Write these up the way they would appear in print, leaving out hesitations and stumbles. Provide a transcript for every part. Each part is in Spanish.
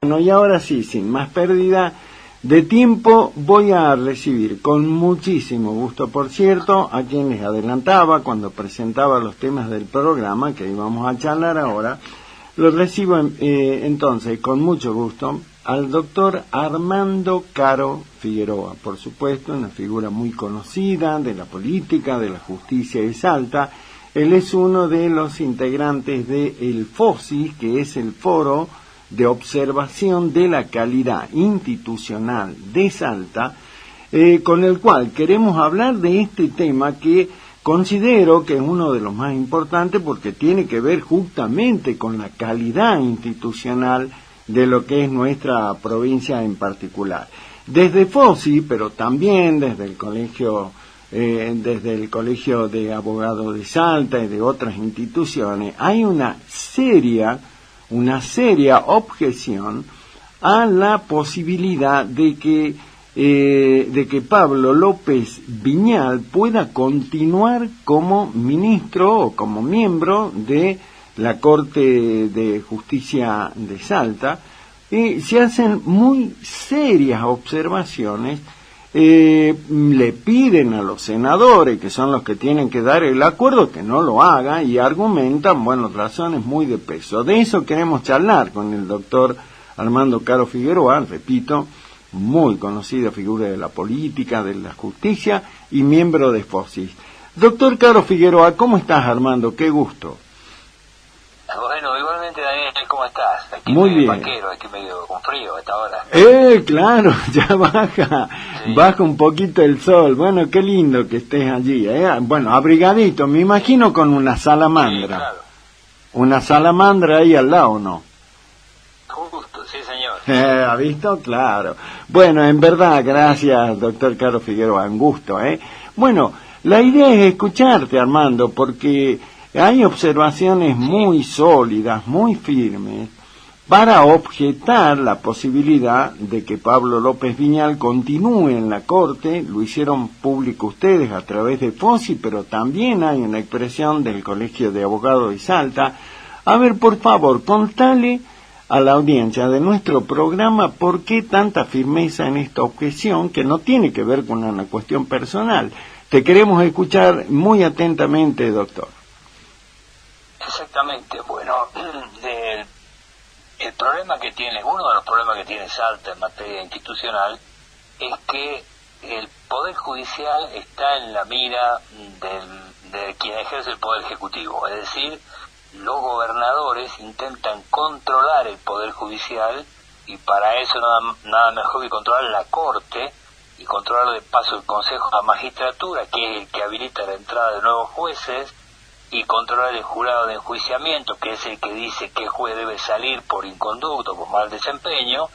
Bueno, y ahora sí, sin más pérdida de tiempo, voy a recibir con muchísimo gusto, por cierto, a quien les adelantaba cuando presentaba los temas del programa que íbamos a charlar ahora. Lo recibo entonces con mucho gusto al doctor Armando Caro Figueroa, por supuesto, una figura muy conocida de la política, de la justicia de Salta. Él es uno de los integrantes del FOSI, que es el Foro de Observación de la Calidad Institucional de Salta, con el cual queremos hablar de este tema que considero que es uno de los más importantes porque tiene que ver justamente con la calidad institucional de lo que es nuestra provincia en particular. Desde FOSI, pero también desde el Colegio de Abogados de Salta y de otras instituciones, hay una seria objeción a la posibilidad de que Pablo López Viñal pueda continuar como ministro o como miembro de la Corte de Justicia de Salta. Se hacen muy serias observaciones. Le piden a los senadores, que son los que tienen que dar el acuerdo, que no lo haga, y argumentan, bueno, razones muy de peso. De eso queremos charlar con el doctor Armando Caro Figueroa, repito, muy conocida figura de la política, de la justicia y miembro de FOSI. Doctor Caro Figueroa, ¿cómo estás, Armando? Qué gusto. Bueno, igualmente, Daniel, ¿cómo estás? Aquí muy bien. Vaquero, aquí medio con frío a esta hora. Claro, ya baja un poquito el sol. Bueno, qué lindo que estés allí, Bueno, abrigadito, me imagino con una salamandra. Sí, claro. Una salamandra ahí al lado, ¿no? Justo, sí, señor. ¿Ha visto? Claro. Bueno, en verdad, gracias, doctor Caro Figueroa, un gusto, Bueno, la idea es escucharte, Armando, porque hay observaciones muy sólidas, muy firmes, para objetar la posibilidad de que Pablo López Viñal continúe en la Corte. Lo hicieron público ustedes a través de FOSI, pero también hay una expresión del Colegio de Abogados de Salta. A ver, por favor, contale a la audiencia de nuestro programa por qué tanta firmeza en esta objeción, que no tiene que ver con una cuestión personal. Te queremos escuchar muy atentamente, doctor. Exactamente, bueno, el problema que tiene, uno de los problemas que tiene Salta en materia institucional es que el Poder Judicial está en la mira de quien ejerce el Poder Ejecutivo, es decir, los gobernadores intentan controlar el Poder Judicial y para eso nada mejor que controlar la Corte y controlar de paso el Consejo de la Magistratura, que es el que habilita la entrada de nuevos jueces, y controlar el jurado de enjuiciamiento, que es el que dice qué juez debe salir por inconducto, por mal desempeño.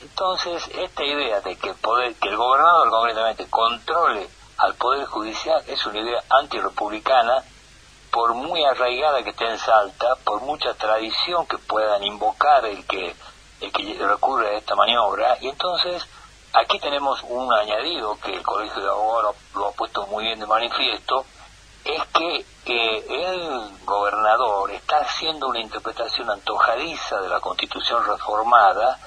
Entonces, esta idea de que el gobernador concretamente controle al Poder Judicial es una idea antirrepublicana, por muy arraigada que esté en Salta, por mucha tradición que puedan invocar el que recurre a esta maniobra. Y entonces, aquí tenemos un añadido que el Colegio de Abogados lo ha puesto muy bien de manifiesto, es que el gobernador está haciendo una interpretación antojadiza de la Constitución reformada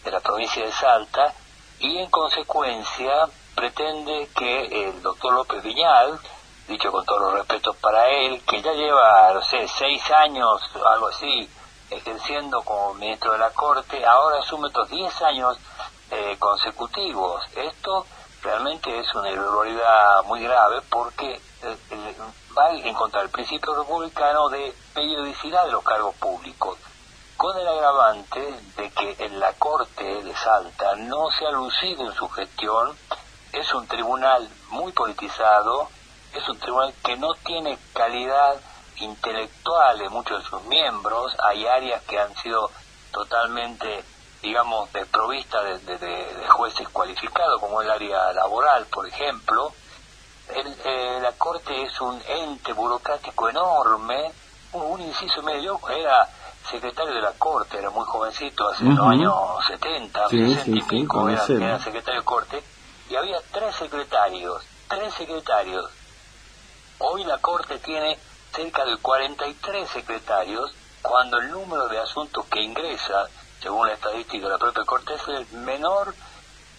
de la provincia de Salta y en consecuencia pretende que el doctor López Viñal, dicho con todos los respetos para él, que ya lleva, 6 años, algo así, ejerciendo como ministro de la Corte, ahora asume otros 10 años consecutivos. Esto realmente es una irregularidad muy grave porque va en contra del principio republicano de periodicidad de los cargos públicos, con el agravante de que en la Corte de Salta no se ha lucido en su gestión. Es un tribunal muy politizado, es un tribunal que no tiene calidad intelectual en muchos de sus miembros. Hay áreas que han sido totalmente, digamos, desprovistas de jueces cualificados, como el área laboral, por ejemplo. La Corte es un ente burocrático enorme. Un inciso medio, yo era secretario de la Corte, era muy jovencito, hace los años 70, 60 y pico, era secretario de Corte, y había 3 secretarios. Hoy la Corte tiene cerca de 43 secretarios, cuando el número de asuntos que ingresa según la estadística de la propia Corte, es el menor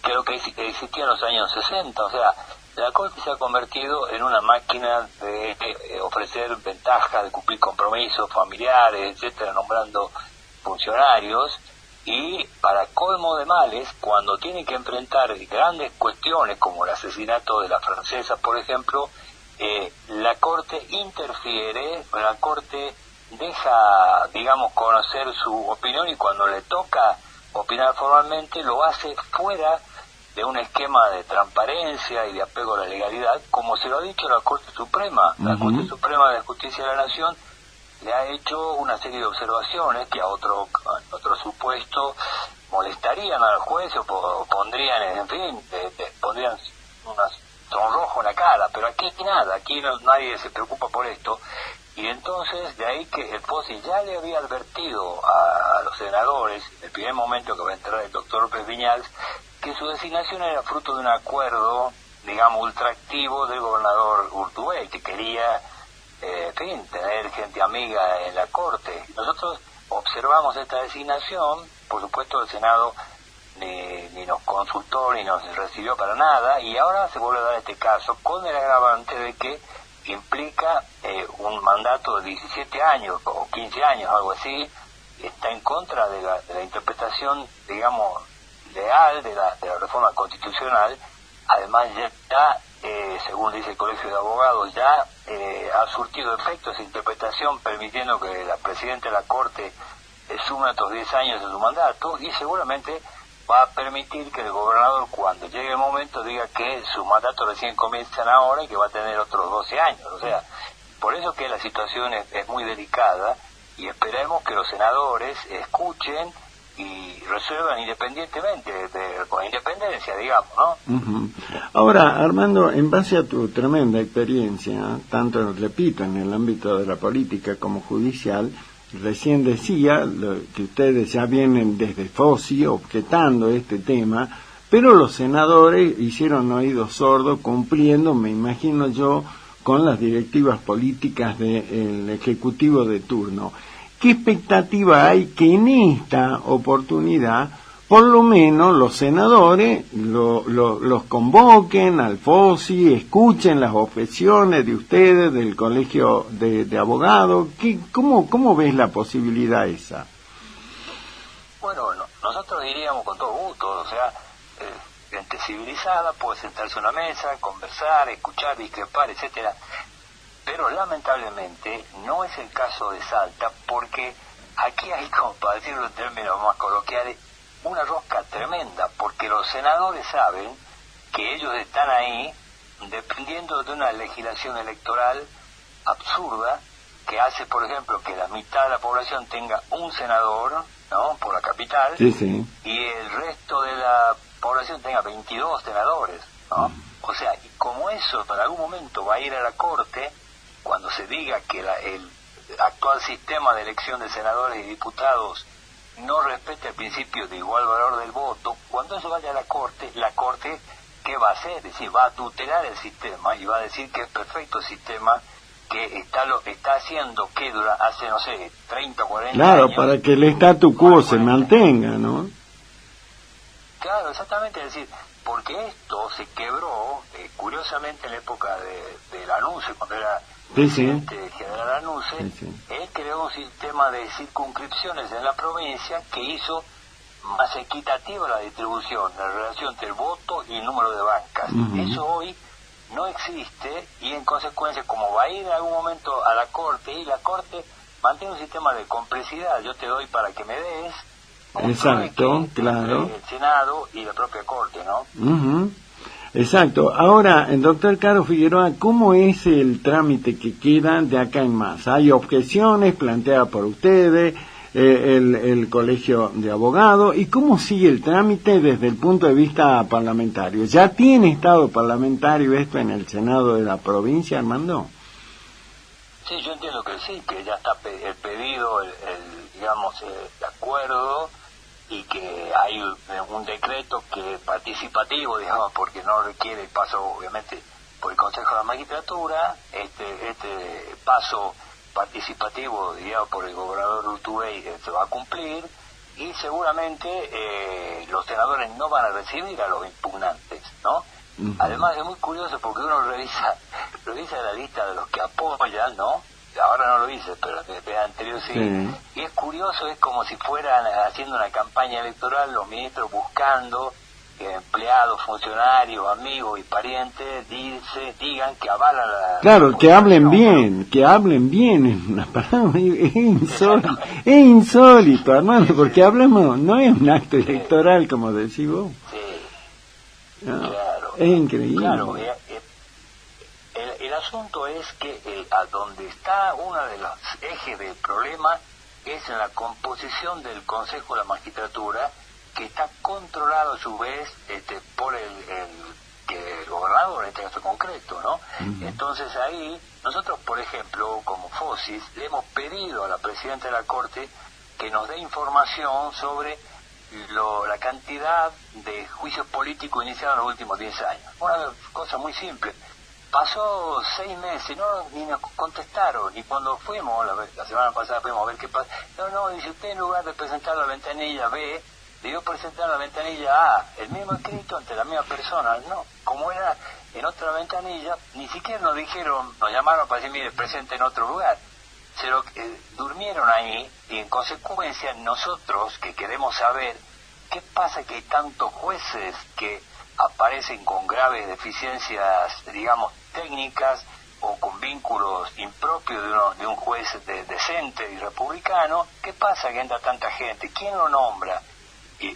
que lo que existía en los años 60. O sea, la Corte se ha convertido en una máquina de ofrecer ventajas, de cumplir compromisos familiares, etcétera, nombrando funcionarios, y para colmo de males, cuando tiene que enfrentar grandes cuestiones como el asesinato de la francesa, por ejemplo, la Corte interfiere, la Corte deja, digamos, conocer su opinión, y cuando le toca opinar formalmente lo hace fuera de un esquema de transparencia y de apego a la legalidad, como se lo ha dicho la Corte Suprema. La Corte Suprema de Justicia de la Nación le ha hecho una serie de observaciones que a otro supuesto molestarían al juez o pondrían, en fin, pondrían unas sonrojo en la cara, pero aquí nada, aquí nadie se preocupa por esto. Y entonces de ahí que el POSI ya le había advertido a los senadores, en el primer momento que va a entrar el doctor López Viñals, que su designación era fruto de un acuerdo, digamos, ultraactivo del gobernador Urtubey, que quería, en fin, tener gente amiga en la Corte. Nosotros observamos esta designación, por supuesto el Senado ni nos consultó ni nos recibió para nada, y ahora se vuelve a dar este caso con el agravante de que implica un mandato de 17 años o 15 años, algo así. Está en contra de la interpretación, digamos, leal de la reforma constitucional. Además ya según dice el Colegio de Abogados, ya ha surtido efecto esa interpretación, permitiendo que la Presidenta de la Corte suma otros 10 años de su mandato, y seguramente va a permitir que el gobernador, cuando llegue el momento, diga que su mandato recién comienzan ahora y que va a tener otros 12 años. O sea, por eso que la situación es muy delicada, y esperemos que los senadores escuchen y resuelvan independientemente, con independencia, digamos, ¿no? Ahora, Armando, en base a tu tremenda experiencia, tanto, repito, en el ámbito de la política como judicial, recién decía que ustedes ya vienen desde FOSI objetando este tema, pero los senadores hicieron oídos sordos, cumpliendo, me imagino yo, con las directivas políticas del Ejecutivo de turno. ¿Qué expectativa hay que en esta oportunidad, por lo menos, los senadores los convoquen al FOSI, escuchen las objeciones de ustedes, del Colegio de Abogados? ¿Cómo ves la posibilidad esa? Bueno, nosotros diríamos con todo gusto, o sea, gente civilizada puede sentarse a una mesa, conversar, escuchar, discrepar, etcétera. Pero lamentablemente no es el caso de Salta, porque aquí hay, como para decirlo en términos más coloquiales, una rosca tremenda, porque los senadores saben que ellos están ahí dependiendo de una legislación electoral absurda que hace, por ejemplo, que la mitad de la población tenga un senador, ¿no?, por la capital, sí, y el resto de la población tenga 22 senadores, ¿no? O sea, y como eso en algún momento va a ir a la Corte, cuando se diga que el actual sistema de elección de senadores y diputados no respeta el principio de igual valor del voto, cuando eso vaya a la Corte, ¿qué va a hacer? Es decir, va a tutelar el sistema y va a decir que es perfecto el sistema, que está haciendo que hace, no sé, 30 o 40 claro, años... para que el statu quo se mantenga, ¿no? Claro, exactamente, es decir, porque esto se quebró, curiosamente, en la época de Lanusse, cuando era presidente general Lanusse. Él creó un sistema de circunscripciones en la provincia que hizo más equitativa la distribución, la relación entre el voto y el número de bancas. Eso hoy no existe, y en consecuencia, como va a ir en algún momento a la Corte, y la Corte mantiene un sistema de complicidad, yo te doy para que me des. Exacto, claro. El Senado y la propia Corte, ¿no? Exacto. Ahora, doctor Caro Figueroa, ¿cómo es el trámite que queda de acá en más? ¿Hay objeciones planteadas por ustedes, el Colegio de Abogados? ¿Y cómo sigue el trámite desde el punto de vista parlamentario? ¿Ya tiene estado parlamentario esto en el Senado de la provincia, Armando? Sí, yo entiendo que sí, que ya está el pedido, digamos, el acuerdo, y que hay un decreto que es participativo, digamos, porque no requiere el paso, obviamente, por el Consejo de la Magistratura. Este paso participativo, digamos, por el gobernador Urtubey se va a cumplir, y seguramente los senadores no van a recibir a los impugnantes, ¿no? Además es muy curioso porque uno revisa la lista de los que apoyan, ¿no? Ahora no lo hice, pero desde anterior sí. Y es curioso, es como si fueran haciendo una campaña electoral, los ministros buscando que empleados, funcionarios, amigos y parientes digan que avalan la... Claro, que hablen bien, en una palabra, es insólito, Armando, porque hablamos, no es un acto electoral como decís vos. Sí, no, claro. Es increíble. Claro, el asunto es que a donde está uno de los ejes del problema es en la composición del Consejo de la Magistratura, que está controlado a su vez por el gobernador en este caso concreto, ¿no? Entonces ahí nosotros, por ejemplo, como FOSIS, le hemos pedido a la presidenta de la Corte que nos dé información sobre la cantidad de juicios políticos iniciados en los últimos 10 años. Una cosa muy simple. Pasó 6 meses, ni nos contestaron, y cuando fuimos, la semana pasada fuimos a ver qué pasa, dice usted, en lugar de presentar la ventanilla B, debió presentar la ventanilla A, el mismo escrito ante la misma persona, no, como era en otra ventanilla, ni siquiera nos dijeron, nos llamaron para decir, mire, presente en otro lugar, durmieron ahí, y en consecuencia nosotros que queremos saber qué pasa que hay tantos jueces que aparecen con graves deficiencias, digamos, técnicas o con vínculos impropios de un juez decente y republicano. ¿Qué pasa que entra tanta gente? ¿Quién lo nombra? Y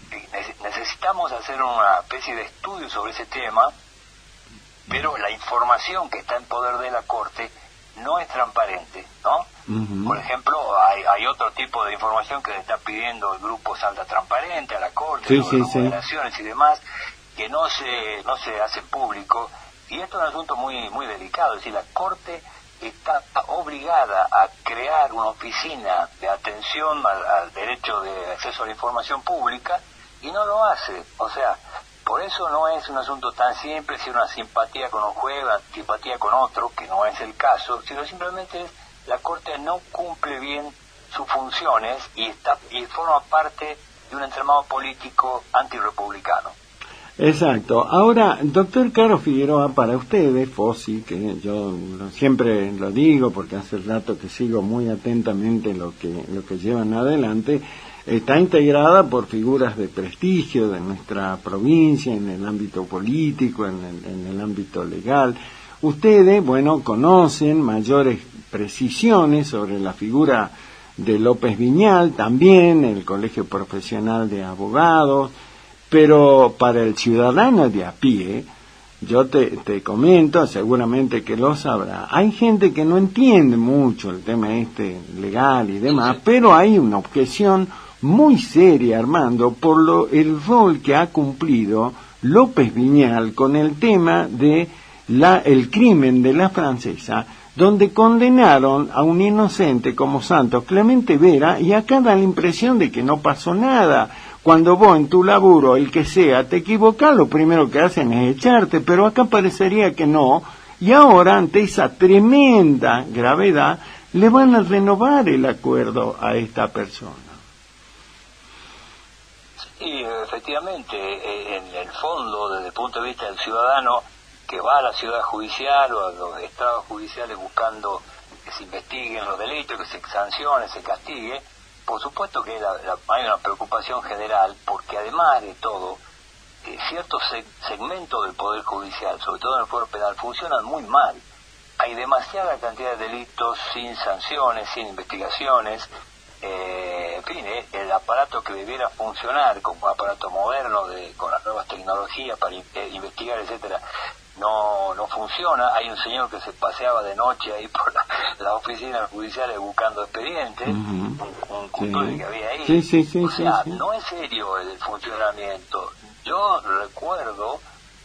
necesitamos hacer una especie de estudio sobre ese tema, pero la información que está en poder de la Corte no es transparente, ¿no? Por ejemplo, hay otro tipo de información que le está pidiendo el grupo Salta Transparente a la Corte, sobre las moderaciones y demás, que no se hace público, y esto es un asunto muy muy delicado. Es decir, la Corte está obligada a crear una oficina de atención al derecho de acceso a la información pública, y no lo hace. O sea, por eso no es un asunto tan simple, si una simpatía con un juez, antipatía con otro, que no es el caso, sino simplemente la Corte no cumple bien sus funciones y forma parte de un entramado político antirrepublicano. Exacto. Ahora, doctor Caro Figueroa, para ustedes, FOSI, que yo siempre lo digo porque hace rato que sigo muy atentamente lo que llevan adelante, está integrada por figuras de prestigio de nuestra provincia, en el ámbito político, en el ámbito legal. Ustedes, bueno, conocen mayores precisiones sobre la figura de López Viñal, también el Colegio Profesional de Abogados, pero para el ciudadano de a pie, yo te comento, seguramente que lo sabrá, hay gente que no entiende mucho el tema legal y demás, pero hay una objeción muy seria, Armando, por el rol que ha cumplido López Viñal con el tema de el crimen de la francesa, donde condenaron a un inocente como Santos Clemente Vera, y acá da la impresión de que no pasó nada. Cuando vos en tu laburo, el que sea, te equivocás, lo primero que hacen es echarte, pero acá parecería que no, y ahora ante esa tremenda gravedad le van a renovar el acuerdo a esta persona. Sí, efectivamente, en el fondo, desde el punto de vista del ciudadano que va a la ciudad judicial o a los estados judiciales buscando que se investiguen los delitos, que se sancione, se castigue, por supuesto que hay una preocupación general, porque además de todo, ciertos segmentos del Poder Judicial, sobre todo en el Poder Penal, funcionan muy mal. Hay demasiada cantidad de delitos sin sanciones, sin investigaciones. En fin, el aparato que debiera funcionar como un aparato moderno con las nuevas tecnologías para investigar, etcétera, no funciona. Hay un señor que se paseaba de noche ahí por las oficinas judiciales buscando expedientes, un custodio que había ahí. No es serio el funcionamiento. Yo recuerdo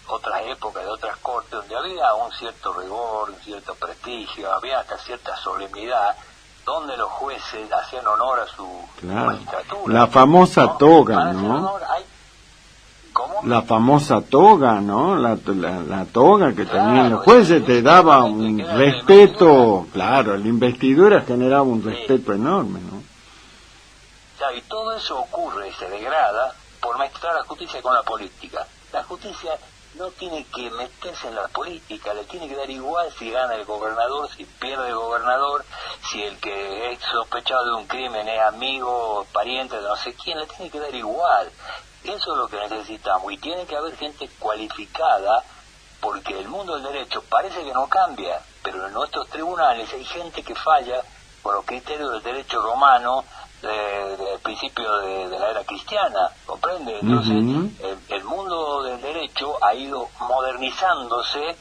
otras épocas de otras cortes donde había un cierto rigor, un cierto prestigio, había hasta cierta solemnidad, donde los jueces hacían honor a su magistratura. La famosa toga, ¿no? ¿Cómo? La famosa toga, ¿no? La toga que tenían los jueces te daba un respeto, claro, la investidura generaba un respeto enorme, ¿no? Claro, y todo eso ocurre, se degrada por mezclar la justicia con la política. La justicia no tiene que meterse en la política, le tiene que dar igual si gana el gobernador, si pierde el gobernador, si el que es sospechado de un crimen es amigo, pariente de no sé quién, le tiene que dar igual. Eso es lo que necesitamos, y tiene que haber gente cualificada, porque el mundo del derecho parece que no cambia, pero en nuestros tribunales hay gente que falla por los criterios del derecho romano, del principio de la era cristiana, ¿comprende? Entonces, el mundo del derecho ha ido modernizándose,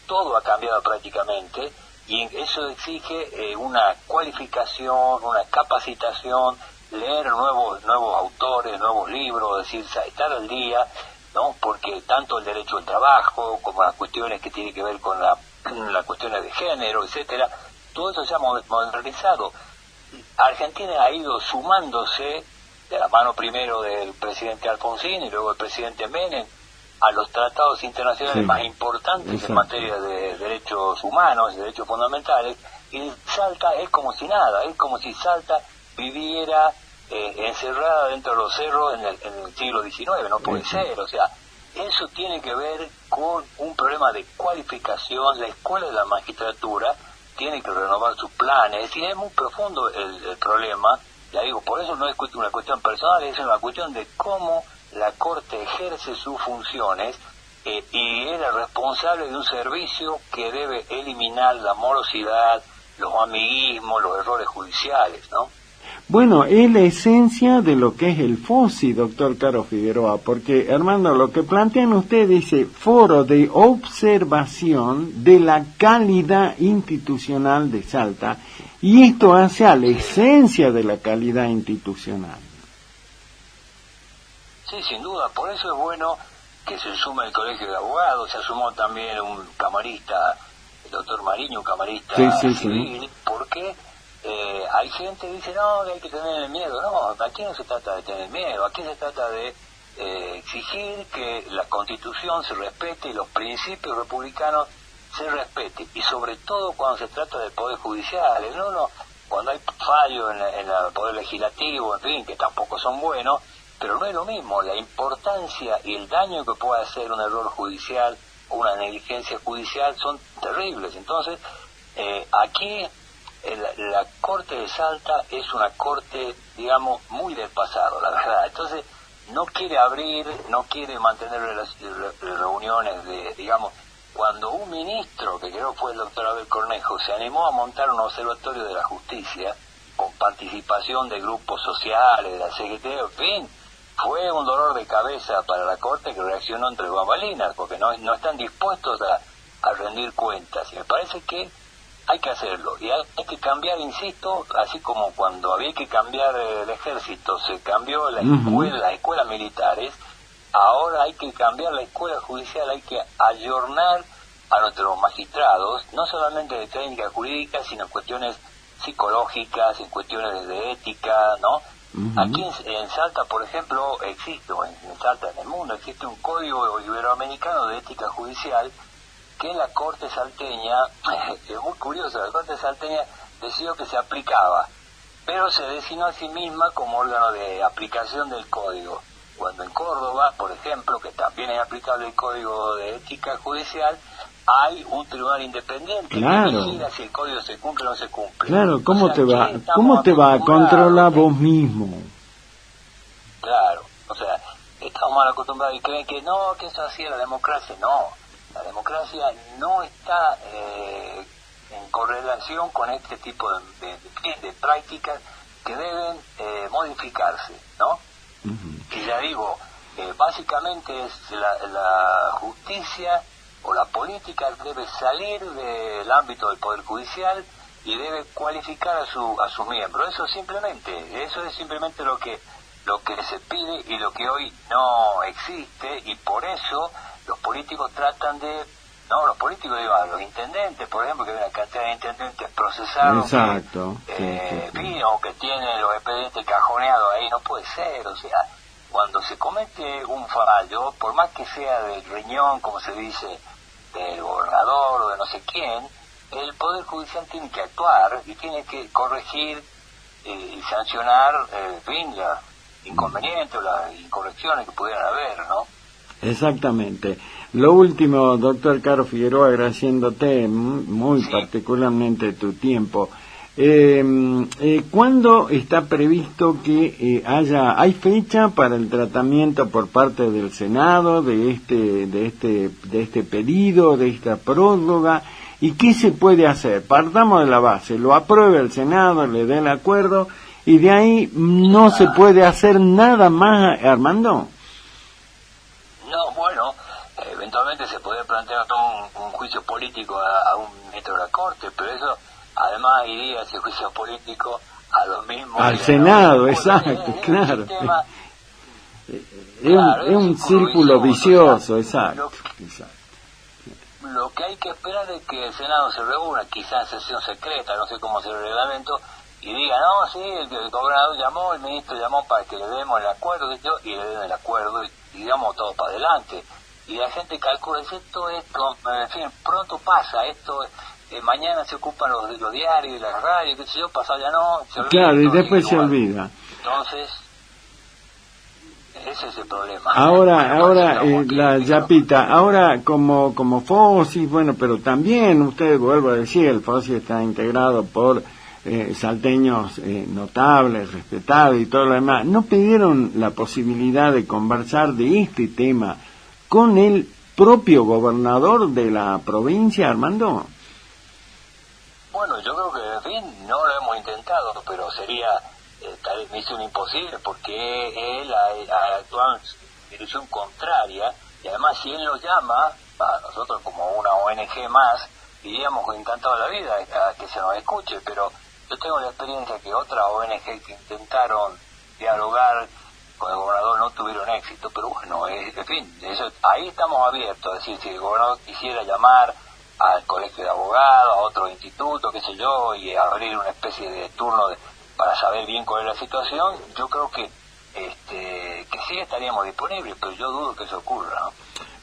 todo ha cambiado prácticamente, y eso exige una cualificación, una capacitación, leer nuevos autores, nuevos libros, es decir, estar al día, ¿no? Porque tanto el derecho al trabajo, como las cuestiones que tienen que ver con las cuestiones de género, etcétera, todo eso se ha modernizado. Argentina ha ido sumándose, de la mano primero del presidente Alfonsín y luego del presidente Menem, a los tratados internacionales más importantes en materia de derechos humanos, de derechos fundamentales, y Salta es como si nada, es como si Salta viviera encerrada dentro de los cerros en el siglo XIX, no puede ser, o sea, eso tiene que ver con un problema de cualificación. La escuela de la magistratura tiene que renovar sus planes, es decir, es muy profundo el problema, ya digo, por eso no es una cuestión personal, es una cuestión de cómo la Corte ejerce sus funciones y es la responsable de un servicio que debe eliminar la morosidad, los amiguismos, los errores judiciales, ¿no? Bueno, es la esencia de lo que es el FOSI, doctor Caro Figueroa, porque, Armando, lo que plantean ustedes dice Foro de Observación de la Calidad Institucional de Salta, y esto hace a la esencia de la calidad institucional. Sí, sin duda, por eso es bueno que se sume el Colegio de Abogados, se sumó también un camarista, el doctor Mariño, un camarista civil, porque hay gente que dice, no, que hay que tener miedo. No, aquí no se trata de tener miedo, aquí se trata de exigir que la Constitución se respete y los principios republicanos se respeten, y sobre todo cuando se trata del Poder Judicial, cuando hay fallos en el Poder Legislativo, en fin, que tampoco son buenos, pero no es lo mismo. La importancia y el daño que puede hacer un error judicial o una negligencia judicial son terribles. Entonces, aquí la Corte de Salta es una corte, digamos, muy del pasado, la verdad. Entonces, no quiere abrir, no quiere mantener reuniones de, digamos, cuando un ministro, que creo fue el doctor Abel Cornejo, se animó a montar un observatorio de la justicia, con participación de grupos sociales, de la CGT, en fin, fue un dolor de cabeza para la Corte, que reaccionó entre bambalinas, porque no están dispuestos a rendir cuentas. Y me parece que hay que hacerlo, y hay que cambiar, insisto, así como cuando había que cambiar el ejército, se cambió las escuelas militares, ahora hay que cambiar la escuela judicial, hay que ayornar a nuestros magistrados, no solamente de técnica jurídica, sino en cuestiones psicológicas, en cuestiones de ética, ¿no? Aquí en Salta, por ejemplo, existe, en Salta, en el mundo, existe un código iberoamericano de ética judicial que la Corte salteña, es muy curioso, la Corte salteña decidió que se aplicaba, pero se designó a sí misma como órgano de aplicación del código. Cuando en Córdoba, por ejemplo, que también es aplicable el Código de Ética Judicial, hay un tribunal independiente que decida si el código se cumple o no se cumple. Claro, ¿cómo te va a controlar vos mismo? Claro, o sea, estamos mal acostumbrados y creen que no, que eso hacía la democracia. No, la democracia no está en correlación con este tipo de prácticas que deben modificarse, ¿no? Que ya digo, básicamente es la justicia o la política debe salir del ámbito del Poder Judicial y debe cualificar a sus miembros. Eso es simplemente lo que se pide y lo que hoy no existe, y por eso los políticos tratan de, los intendentes, por ejemplo, que hay una cantidad de intendentes procesados, exacto, o que tienen los expedientes cajoneados ahí, no puede ser. O sea, cuando se comete un fallo, por más que sea del riñón, como se dice, del gobernador o de no sé quién, el Poder Judicial tiene que actuar y tiene que corregir y sancionar, en fin, las inconvenientes o las incorrecciones que pudieran haber, ¿no? Exactamente. Lo último, doctor Caro Figueroa, agradeciéndote muy particularmente tu tiempo. ¿Cuándo está previsto que hay fecha para el tratamiento por parte del Senado de este pedido, de esta prórroga? ¿Y qué se puede hacer? Partamos de la base, lo apruebe el Senado, le dé el acuerdo, y de ahí no se puede hacer nada más, Armando. No, bueno, eventualmente se puede plantear un juicio político a un ministro de la Corte, pero eso además iría ese juicio político a los mismos... Al Senado, exacto, claro. Es un círculo vicioso, exacto. Lo que hay que esperar es que el Senado se reúna, quizás en sesión secreta, no sé cómo será el reglamento, y diga, no, sí, el gobernador llamó, el ministro llamó para que le demos el acuerdo, y le den el acuerdo, y digamos todo para adelante. Y la gente calcula, dice, esto, en fin, pronto pasa, esto, mañana se ocupan los diarios y las radios, qué sé yo, pasado ya no, se olvida. Claro, y después se olvida. Entonces, ese es el problema. Ahora la Yapita, ahora como FOSI, bueno, pero también, usted vuelvo a decir, el FOSI está integrado por salteños notables, respetados y todo lo demás. ¿No pidieron la posibilidad de conversar de este tema con el propio gobernador de la provincia, Armando? Bueno, yo creo que, en fin, no lo hemos intentado, pero sería tal vez misión imposible, porque él ha actuado en dirección contraria, y además si él nos llama, a nosotros como una ONG más, iríamos encantados de la vida a que se nos escuche, pero yo tengo la experiencia que otras ONG que intentaron dialogar con el gobernador no tuvieron éxito, pero bueno, en fin, ahí estamos abiertos, es decir, si el gobernador quisiera llamar al colegio de abogados, a otro instituto, qué sé yo, y abrir una especie de turno para saber bien cuál es la situación, yo creo que sí estaríamos disponibles, pero yo dudo que eso ocurra, ¿no?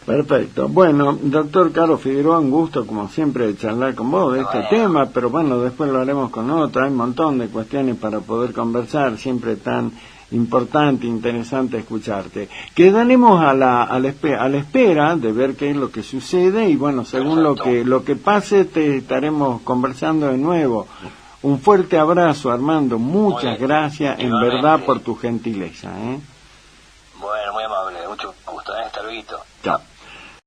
Perfecto. Bueno, doctor Caro Figueroa, un gusto como siempre de charlar con vos de este tema, pero bueno, después lo haremos con otro, hay un montón de cuestiones para poder conversar, siempre tan importante, interesante escucharte. Quedaremos a la espera de ver qué es lo que sucede y bueno, según lo que pase te estaremos conversando de nuevo. Un fuerte abrazo, Armando, muchas gracias en verdad por tu gentileza. Bueno, muy amable, mucho gusto, hasta luego. Chao.